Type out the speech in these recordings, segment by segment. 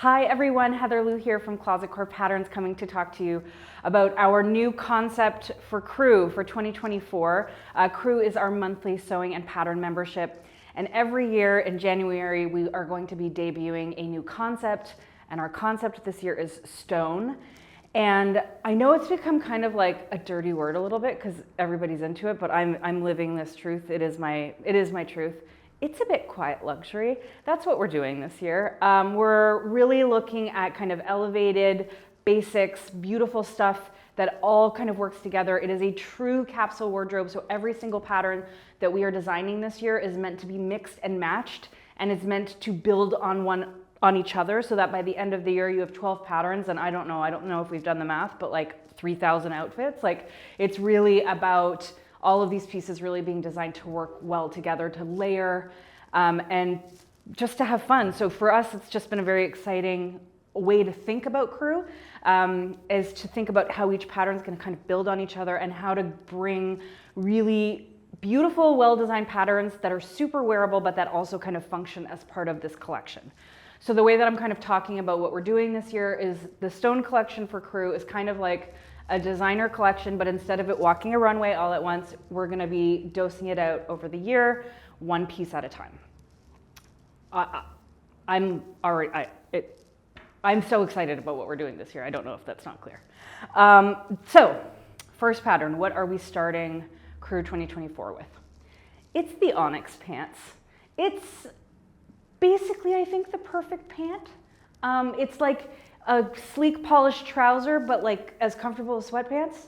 Hi everyone, Heather Lou here from Closet Core Patterns, coming to talk to you about our new concept for Crew for 2024. Crew is our monthly sewing and pattern membership, and every year in January we are going to be debuting a new concept, and our concept this year is stone. And I know it's become kind of like a dirty word a little bit because everybody's into it, but I'm living this truth. It is my truth. It's a bit quiet luxury. That's what we're doing this year. We're really looking at kind of elevated basics, beautiful stuff that all kind of works together. It is a true capsule wardrobe. So every single pattern that we are designing this year is meant to be mixed and matched, and it's meant to build on each other, so that by the end of the year you have 12 patterns, and I don't know if we've done the math, but like 3,000 outfits. Like, it's really about all of these pieces really being designed to work well together, to layer, and just to have fun. So for us, it's just been a very exciting way to think about Crew, is to think about how each pattern is going to kind of build on each other, and how to bring really beautiful, well-designed patterns that are super wearable, but that also kind of function as part of this collection. So the way that I'm kind of talking about what we're doing this year is the stone collection for Crew is kind of like a designer collection, but instead of it walking a runway all at once, we're going to be dosing it out over the year, one piece at a time. I'm so excited about what we're doing this year. I don't know if that's not clear. So first pattern, what are we starting Crew 2024 with? It's the Onyx Pants. It's basically, I think, the perfect pant. It's like a sleek, polished trouser, but like as comfortable as sweatpants.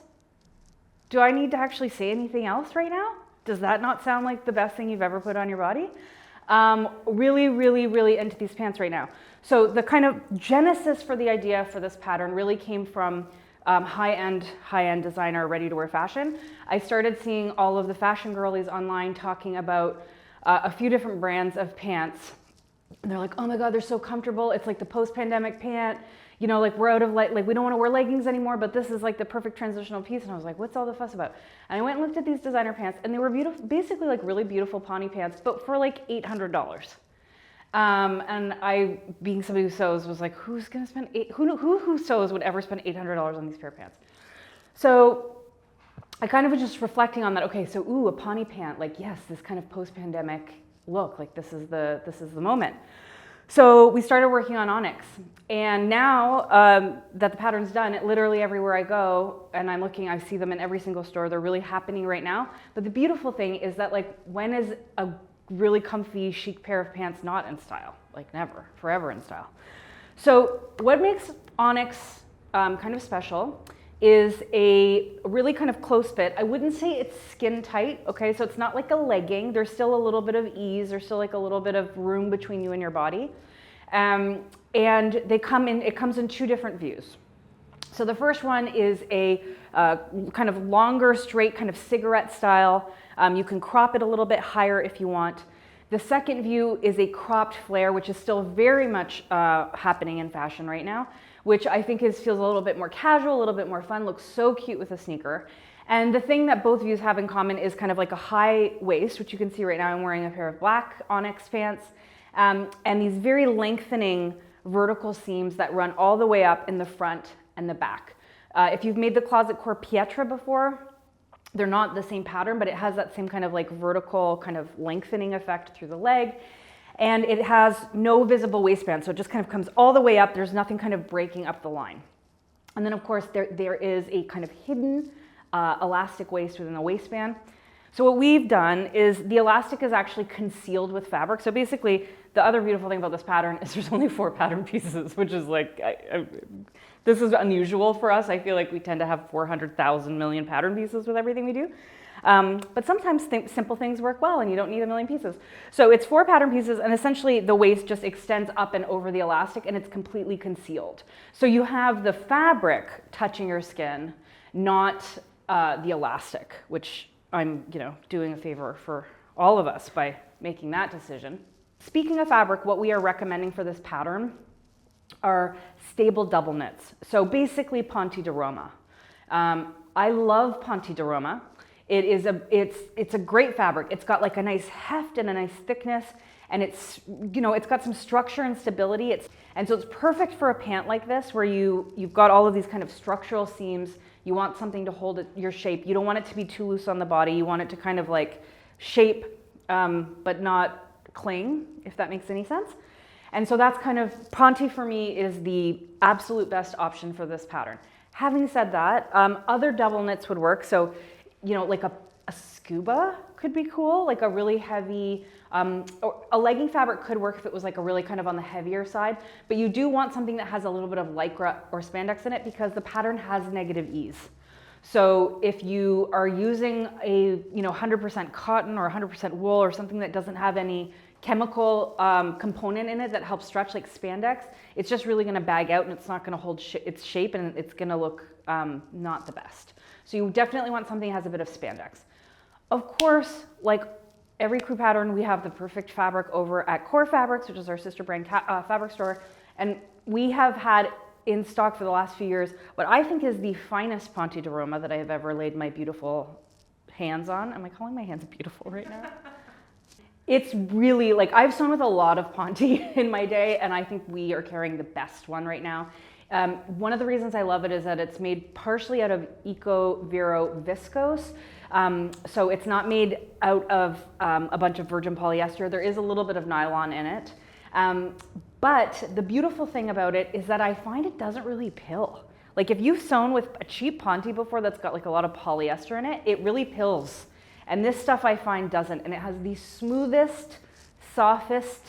Do I need to actually say anything else right now? Does that not sound like the best thing you've ever put on your body? Really, really, really into these pants right now. So the kind of genesis for the idea for this pattern really came from high-end designer ready-to-wear fashion. I started seeing all of the fashion girlies online talking about a few different brands of pants. And they're like, oh my God, they're so comfortable. It's like the post-pandemic pant. You know, like we're out of like we don't want to wear leggings anymore, but this is like the perfect transitional piece. And I was like, what's all the fuss about? And I went and looked at these designer pants, and they were beautiful, basically like really beautiful Ponte Pants, but for like $800. And I, being somebody who sews, was like, who's gonna spend who sews would ever spend $800 on these pair of pants? So I kind of was just reflecting on that. Okay, so a Ponte pant, like yes, this kind of post-pandemic look, like this is the moment. So we started working on Onyx, and now that the pattern's done, literally everywhere I go and I'm looking, I see them in every single store. They're really happening right now. But the beautiful thing is that, like, when is a really comfy, chic pair of pants not in style? Like never, forever in style. So what makes Onyx kind of special is a really kind of close fit. I wouldn't say it's skin tight, okay? So it's not like a legging. There's still a little bit of ease. There's still like a little bit of room between you and your body. And it comes in two different views. So the first one is a kind of longer, straight, kind of cigarette style. You can crop it a little bit higher if you want. The second view is a cropped flare, which is still very much happening in fashion right now, which I think feels a little bit more casual, a little bit more fun, looks so cute with a sneaker. And the thing that both views have in common is kind of like a high waist, which you can see right now. I'm wearing a pair of black Onyx pants, and these very lengthening vertical seams that run all the way up in the front and the back. If you've made the Closet Core Pietra before, they're not the same pattern, but it has that same kind of like vertical kind of lengthening effect through the leg. And it has no visible waistband, so it just kind of comes all the way up. There's nothing kind of breaking up the line. And then of course there is a kind of hidden elastic waist within the waistband. So what we've done is the elastic is actually concealed with fabric. So basically the other beautiful thing about this pattern is there's only 4 pattern pieces, which is like, this is unusual for us. I feel like we tend to have 400,000 million pattern pieces with everything we do. But sometimes simple things work well and you don't need a million pieces. So it's 4 pattern pieces, and essentially the waist just extends up and over the elastic, and it's completely concealed. So you have the fabric touching your skin, not the elastic, which I'm doing a favor for all of us by making that decision. Speaking of fabric, what we are recommending for this pattern are stable double knits. So basically Ponte de Roma. I love Ponte de Roma. It's a great fabric. It's got like a nice heft and a nice thickness, and it's, you know, it's got some structure and stability. And so it's perfect for a pant like this where you've got all of these kind of structural seams. You want something to hold your shape. You don't want it to be too loose on the body. You want it to kind of like shape, but not cling, if that makes any sense. And so that's kind of, Ponte for me is the absolute best option for this pattern. Having said that, other double knits would work. So, you know, like a scuba could be cool, like a really heavy, or a legging fabric could work if it was like a really kind of on the heavier side, but you do want something that has a little bit of lycra or spandex in it because the pattern has negative ease. So if you are using a, you know, 100% cotton or 100% wool or something that doesn't have any chemical component in it that helps stretch like spandex, it's just really gonna bag out and it's not gonna hold its shape and it's gonna look not the best. So you definitely want something that has a bit of spandex. Of course, like every crew pattern, we have the perfect fabric over at Core Fabrics, which is our sister brand fabric store. And we have had in stock for the last few years what I think is the finest Ponte d'Aroma that I have ever laid my beautiful hands on. Am I calling my hands beautiful right now? It's really, like, I've sewn with a lot of Ponte in my day, and I think we are carrying the best one right now. One of the reasons I love it is that it's made partially out of Eco Vero viscose. So it's not made out of a bunch of virgin polyester. There is a little bit of nylon in it. But the beautiful thing about it is that I find it doesn't really pill. Like if you've sewn with a cheap Ponte before that's got like a lot of polyester in it, it really pills. And this stuff I find doesn't. And it has the smoothest, softest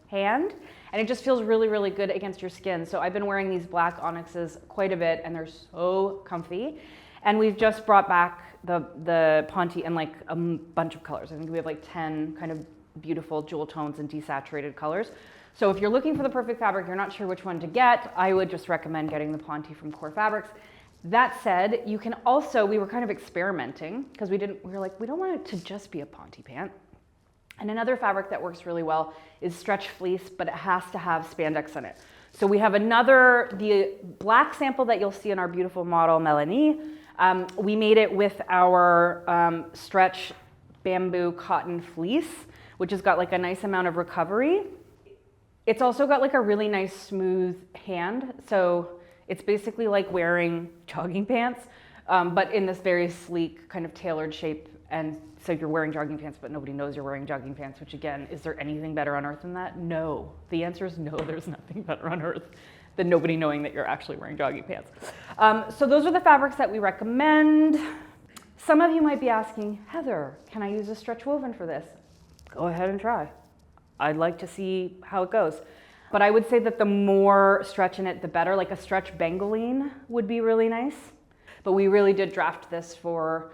hand. And it just feels really, really good against your skin. So I've been wearing these black onyxes quite a bit and they're so comfy. And we've just brought back the Ponte in like a bunch of colors. I think we have like 10 kind of beautiful jewel tones and desaturated colors. So if you're looking for the perfect fabric, you're not sure which one to get, I would just recommend getting the Ponte from Core Fabrics. That said, you can also, we were kind of experimenting because we were like, we don't want it to just be a Ponte pant. And another fabric that works really well is stretch fleece, but it has to have spandex in it. So we have the black sample that you'll see in our beautiful model, Melanie. We made it with our stretch bamboo cotton fleece, which has got like a nice amount of recovery. It's also got like a really nice smooth hand. So it's basically like wearing jogging pants, but in this very sleek kind of tailored shape. And so you're wearing jogging pants, but nobody knows you're wearing jogging pants, which again, is there anything better on earth than that? No. The answer is no, there's nothing better on earth than nobody knowing that you're actually wearing jogging pants. So those are the fabrics that we recommend. Some of you might be asking, Heather, can I use a stretch woven for this? Go ahead and try. I'd like to see how it goes. But I would say that the more stretch in it, the better. Like a stretch bengaline would be really nice. But we really did draft this for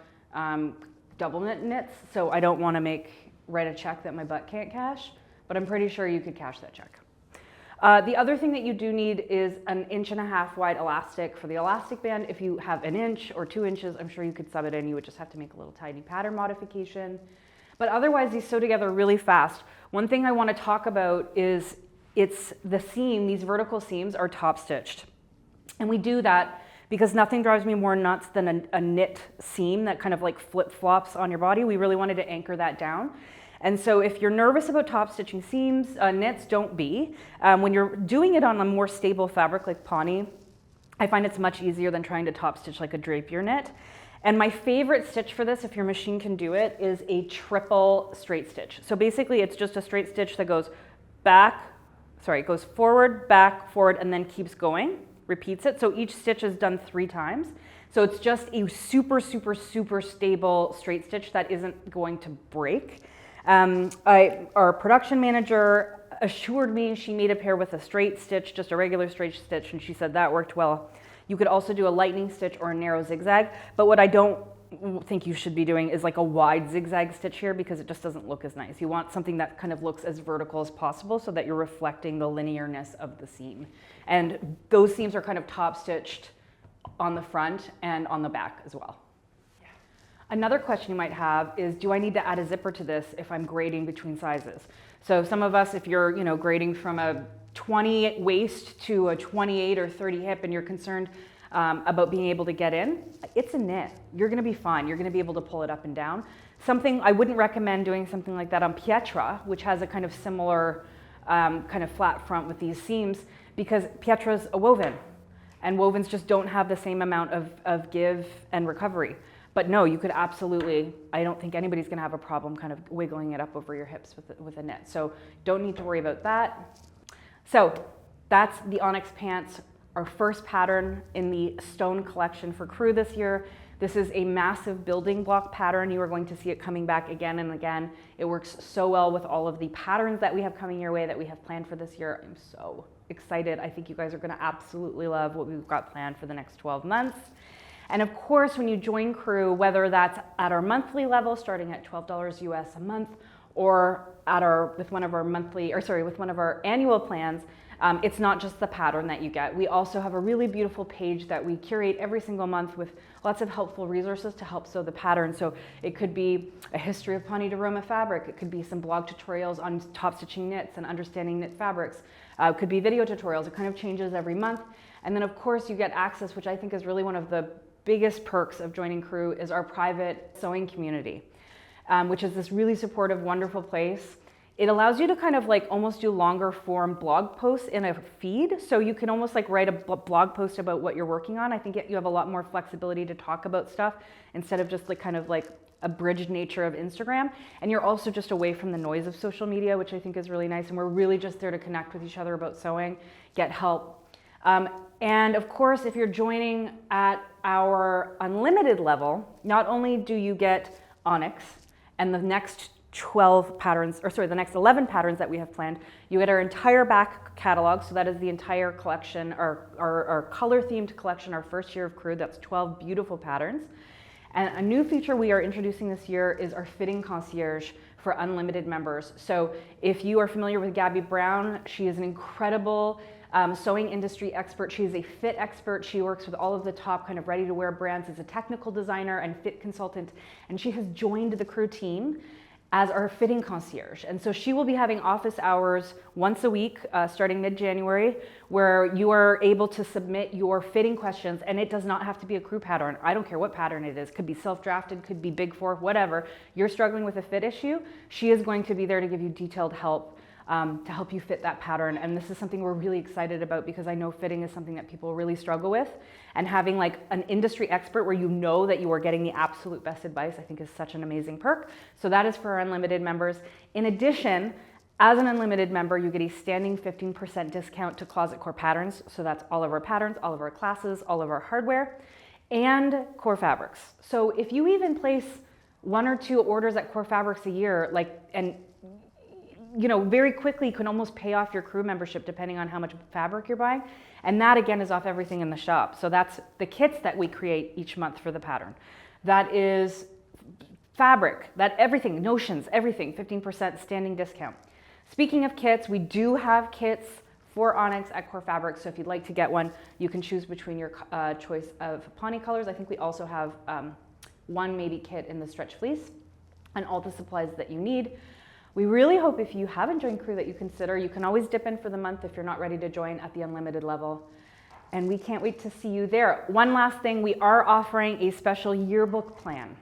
double knits, so I don't want to write a check that my butt can't cash, but I'm pretty sure you could cash that check. The other thing that you do need is an 1.5 inch wide elastic for the elastic band. If you have 1 inch or 2 inches, I'm sure you could sub it in. You would just have to make a little tiny pattern modification. But otherwise, these sew together really fast. One thing I want to talk about is it's the seam. These vertical seams are top stitched. And we do that because nothing drives me more nuts than a knit seam that kind of like flip-flops on your body. We really wanted to anchor that down. And so if you're nervous about top stitching seams, knits, don't be. When you're doing it on a more stable fabric like Ponte, I find it's much easier than trying to top stitch like a drapier knit. And my favorite stitch for this, if your machine can do it, is a triple straight stitch. So basically it's just a straight stitch that goes it goes forward, back, forward, and then keeps going, repeats it. So each stitch is done 3 times. So it's just a super, super, super stable straight stitch that isn't going to break. Our production manager assured me she made a pair with a straight stitch, just a regular straight stitch, and she said that worked well. You could also do a lightning stitch or a narrow zigzag, but what I don't think you should be doing is like a wide zigzag stitch here because it just doesn't look as nice. You want something that kind of looks as vertical as possible so that you're reflecting the linearness of the seam. And those seams are kind of top stitched on the front and on the back as well. Another question you might have is, do I need to add a zipper to this if I'm grading between sizes? So some of us, if you're grading from a 20 waist to a 28 or 30 hip and you're concerned about being able to get in, it's a knit. You're gonna be fine. You're gonna be able to pull it up and down. Something I wouldn't recommend doing something like that on Pietra, which has a kind of similar kind of flat front with these seams, because Pietra's a woven, and wovens just don't have the same amount of give and recovery. But no, you could absolutely, I don't think anybody's gonna have a problem kind of wiggling it up over your hips with a knit. So don't need to worry about that. So that's the Onyx Pants, our first pattern in the Stone collection for Crew this year. This is a massive building block pattern. You are going to see it coming back again and again. It works so well with all of the patterns that we have coming your way that we have planned for this year. I'm so excited. I think you guys are gonna absolutely love what we've got planned for the next 12 months. And of course, when you join Crew, whether that's at our monthly level, starting at $12 US a month, or at with one of our annual plans, it's not just the pattern that you get. We also have a really beautiful page that we curate every single month with lots of helpful resources to help sew the pattern. So it could be a history of Ponte Roma fabric. It could be some blog tutorials on top stitching knits and understanding knit fabrics. It could be video tutorials. It kind of changes every month. And then of course you get access, which I think is really one of the biggest perks of joining Crew, is our private sewing community, which is this really supportive, wonderful place. It allows you to kind of like almost do longer form blog posts in a feed. So you can almost like write a blog post about what you're working on. I think you have a lot more flexibility to talk about stuff instead of just like kind of like abridged nature of Instagram. And you're also just away from the noise of social media, which I think is really nice. And we're really just there to connect with each other about sewing, get help. And of course, if you're joining at our unlimited level, not only do you get Onyx and the next 12 patterns, or sorry, the next 11 patterns that we have planned, you get our entire back catalog. So that is the entire collection, our color themed collection, our first year of Crew. That's 12 beautiful patterns. And a new feature we are introducing this year is our fitting concierge for unlimited members. So if you are familiar with Gabby Brown, she is an incredible sewing industry expert. She is a fit expert. She works with all of the top kind of ready to wear brands as a technical designer and fit consultant. And she has joined the Crew team as our fitting concierge. And so she will be having office hours once a week, starting mid-January, where you are able to submit your fitting questions, and it does not have to be a Crew pattern. I don't care what pattern it is. Could be self-drafted, could be Big Four, whatever. You're struggling with a fit issue, she is going to be there to give you detailed help to help you fit that pattern. And this is something we're really excited about because I know fitting is something that people really struggle with. And having like an industry expert where you know that you are getting the absolute best advice, I think is such an amazing perk. So that is for our unlimited members. In addition, as an unlimited member, you get a standing 15% discount to Closet Core Patterns. So that's all of our patterns, all of our classes, all of our hardware, and Core Fabrics. So if you even place 1 or 2 orders at Core Fabrics a year, very quickly you can almost pay off your Crew membership depending on how much fabric you're buying. And that again is off everything in the shop. So that's the kits that we create each month for the pattern. That is fabric, that everything, notions, everything, 15% standing discount. Speaking of kits, we do have kits for Onyx at Core Fabrics. So if you'd like to get one, you can choose between your choice of Ponte colors. I think we also have one maybe kit in the stretch fleece and all the supplies that you need. We really hope if you haven't joined Crew that you consider. You can always dip in for the month if you're not ready to join at the unlimited level. And we can't wait to see you there. One last thing, we are offering a special yearbook plan.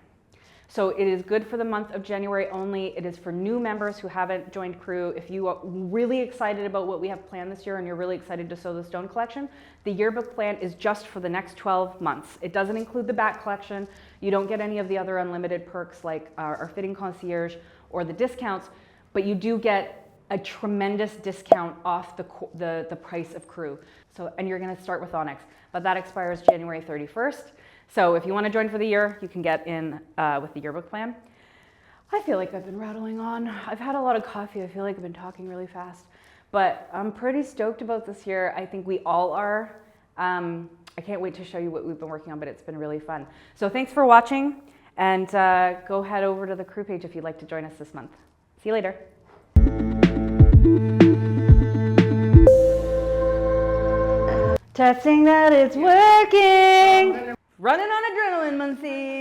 So it is good for the month of January only. It is for new members who haven't joined Crew. If you are really excited about what we have planned this year and you're really excited to sew the Stone collection, the yearbook plan is just for the next 12 months. It doesn't include the back collection. You don't get any of the other unlimited perks like our fitting concierge or the discounts, but you do get a tremendous discount off the price of Crew. So, and you're gonna start with Onyx, but that expires January 31st. So if you wanna join for the year, you can get in with the yearbook plan. I feel like I've been rattling on. I've had a lot of coffee. I feel like I've been talking really fast, but I'm pretty stoked about this year. I think we all are. I can't wait to show you what we've been working on, but it's been really fun. So thanks for watching, and go head over to the Crew page if you'd like to join us this month. See you later. Testing that it's working. Running on adrenaline, Muncie.